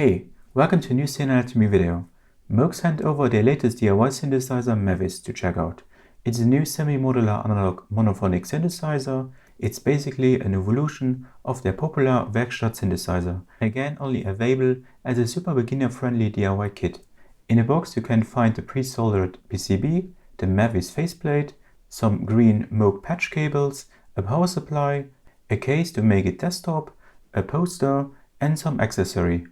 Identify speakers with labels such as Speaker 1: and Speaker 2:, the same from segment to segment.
Speaker 1: Hey, welcome to a new Synthesizer Me video. Moog sent over their latest DIY synthesizer Mavis to check out. It's a new semi-modular analog monophonic synthesizer. It's basically an evolution of their popular Werkstatt synthesizer. Again, only available as a super beginner-friendly DIY kit. In the box you can find the pre-soldered PCB, the Mavis faceplate, some green Moog patch cables, a power supply, a case to make it desktop, a poster, and some accessory.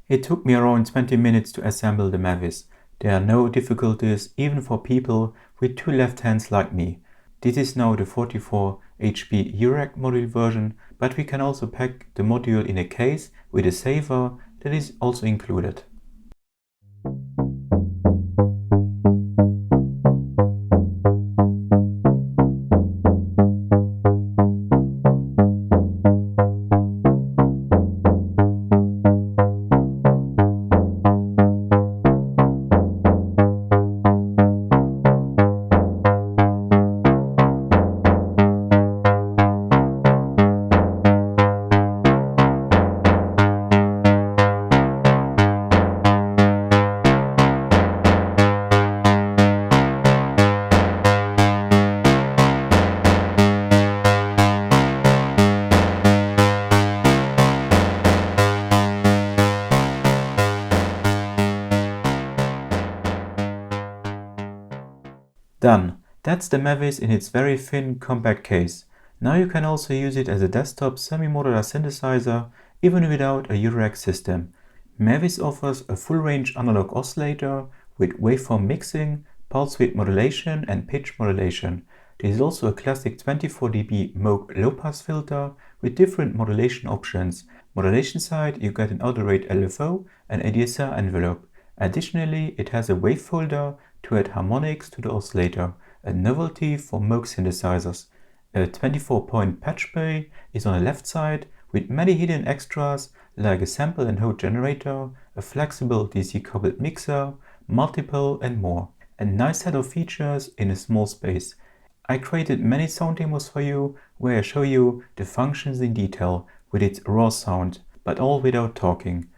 Speaker 1: It took me around 20 minutes to assemble the Mavis. There are no difficulties even for people with two left hands like me. This is now the 44 HP Eurorack module version, but we can also pack the module in a case with a saver that is also included. Done. That's the Mavis in its very thin, compact case. Now you can also use it as a desktop semi-modular synthesizer, even without a Eurorack system. Mavis offers a full-range analog oscillator with waveform mixing, pulse width modulation and pitch modulation. There is also a classic 24 dB Moog low-pass filter with different modulation options. Modulation side you get an auto rate LFO and ADSR envelope. Additionally, it has a wave folder to add harmonics to the oscillator, a novelty for Moog synthesizers. A 24-point patch bay is on the left side with many hidden extras like a sample and hold generator, a flexible DC coupled mixer, multiple and more. A nice set of features in a small space. I created many sound demos for you where I show you the functions in detail with its raw sound, but all without talking.